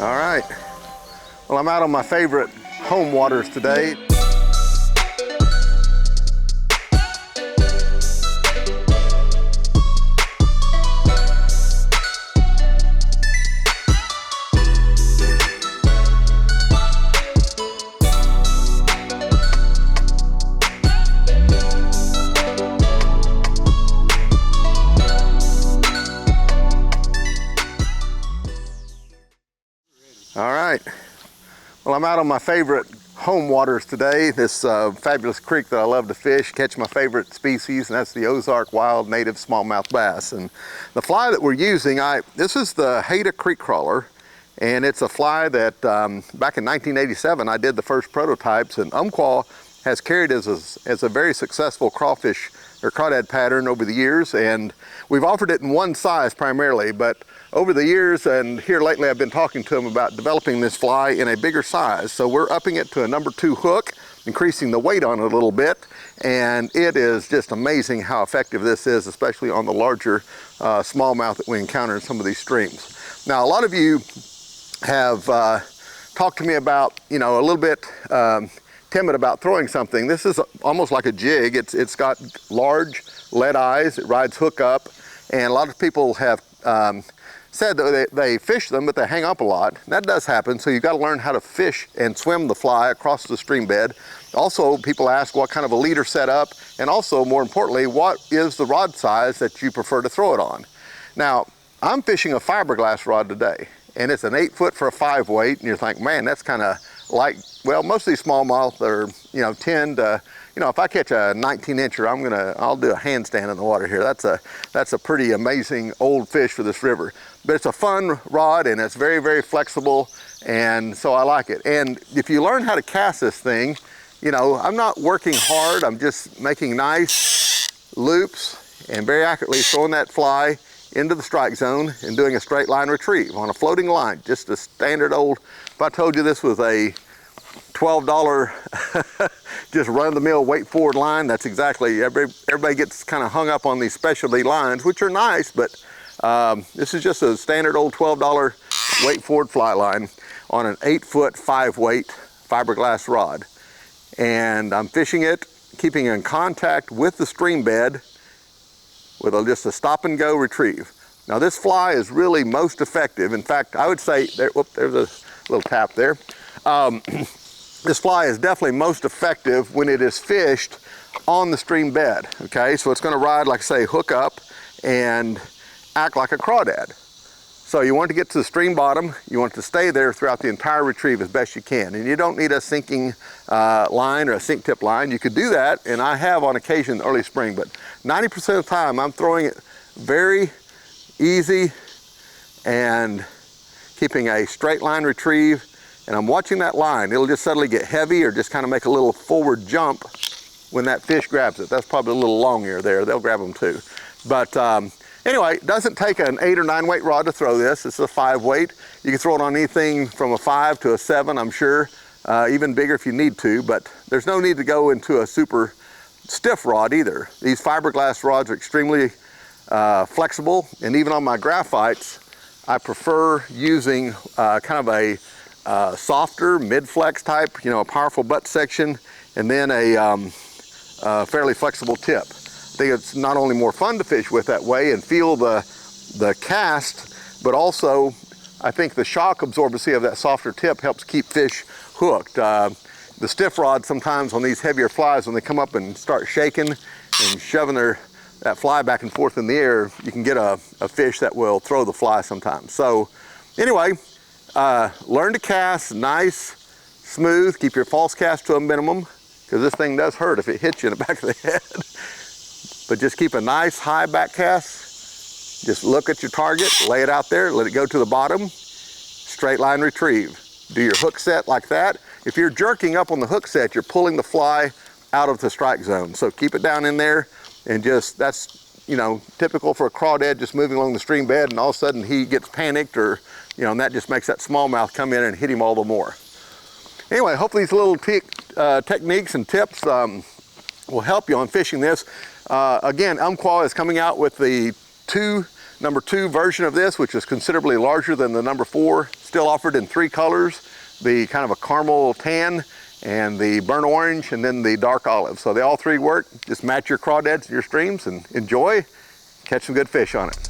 All right, well, I'm out on my favorite home waters today. All right, well, I'm out on my favorite home waters today, this fabulous creek that I love to fish, catch my favorite species, and that's the Ozark wild native smallmouth bass. And the fly that we're using, this is the Hada creek crawler, and it's a fly that back in 1987 I did the first prototypes, and Umpqua has carried as a very successful crawfish or crawdad pattern over the years, and we've offered it in one size primarily, but over the years and here lately I've been talking to them about developing this fly in a bigger size. So we're upping it to a number 2 hook, increasing the weight on it a little bit, and it is just amazing how effective this is, especially on the larger smallmouth that we encounter in some of these streams. Now, a lot of you have talked to me about, a little bit timid about throwing something. This is almost like a jig. It's got large lead eyes, it rides hook up, and a lot of people have said that they fish them, but they hang up a lot. That does happen, so you've got to learn how to fish and swim the fly across the stream bed. Also, people ask what kind of a leader setup, and also, more importantly, what is the rod size that you prefer to throw it on. Now, I'm fishing a fiberglass rod today, and it's an 8 foot for a 5 weight, and you're thinking, man, that's kind of like, well, most of these smallmouth are, 10 to, if I catch a 19-incher, I'll do a handstand in the water here. That's a pretty amazing old fish for this river. But it's a fun rod, and it's very, very flexible, and so I like it. And if you learn how to cast this thing, I'm not working hard. I'm just making nice loops and very accurately throwing that fly into the strike zone and doing a straight line retrieve on a floating line, just a standard old, if I told you this was a $12 just run-of-the-mill weight forward line, that's exactly, everybody gets kind of hung up on these specialty lines, which are nice, but this is just a standard old $12 weight forward fly line on an 8 foot 5 weight fiberglass rod. And I'm fishing it, keeping in contact with the stream bed with just a stop and go retrieve. Now, this fly is really most effective. In fact, I would say, there's a little tap there. This fly is definitely most effective when it is fished on the stream bed, okay? So it's gonna ride, like I say, hook up and act like a crawdad. So you want to get to the stream bottom, you want to stay there throughout the entire retrieve as best you can. And you don't need a sinking line or a sink tip line. You could do that, and I have on occasion in the early spring, but 90% of the time I'm throwing it very easy and keeping a straight line retrieve, and I'm watching that line. It'll just suddenly get heavy or just kind of make a little forward jump when that fish grabs it. That's probably a little long ear there. They'll grab them too. But anyway, it doesn't take an 8 or 9 weight rod to throw this. It's a 5 weight. You can throw it on anything from a 5 to a 7, I'm sure, even bigger if you need to, but there's no need to go into a super stiff rod either. These fiberglass rods are extremely flexible, and even on my graphites, I prefer using kind of a softer mid-flex type, a powerful butt section, and then a fairly flexible tip. I think it's not only more fun to fish with that way and feel the cast, but also I think the shock absorbency of that softer tip helps keep fish hooked. The stiff rod sometimes on these heavier flies, when they come up and start shaking and shoving that fly back and forth in the air, you can get a fish that will throw the fly sometimes. So anyway, learn to cast nice, smooth, keep your false cast to a minimum, because this thing does hurt if it hits you in the back of the head. But just keep a nice high back cast. Just look at your target, lay it out there, let it go to the bottom, straight line retrieve. Do your hook set like that. If you're jerking up on the hook set, you're pulling the fly out of the strike zone. So keep it down in there, and that's typical for a crawdad just moving along the stream bed, and all of a sudden he gets panicked, or and that just makes that smallmouth come in and hit him all the more. Anyway, hopefully these little techniques and tips will help you on fishing this. Again, Umpqua is coming out with the number 2 version of this, which is considerably larger than the number 4 still offered in 3 colors, the kind of a caramel tan, and the burnt orange, and then the dark olive. So they all 3 work. Just match your crawdads and your streams and enjoy. Catch some good fish on it.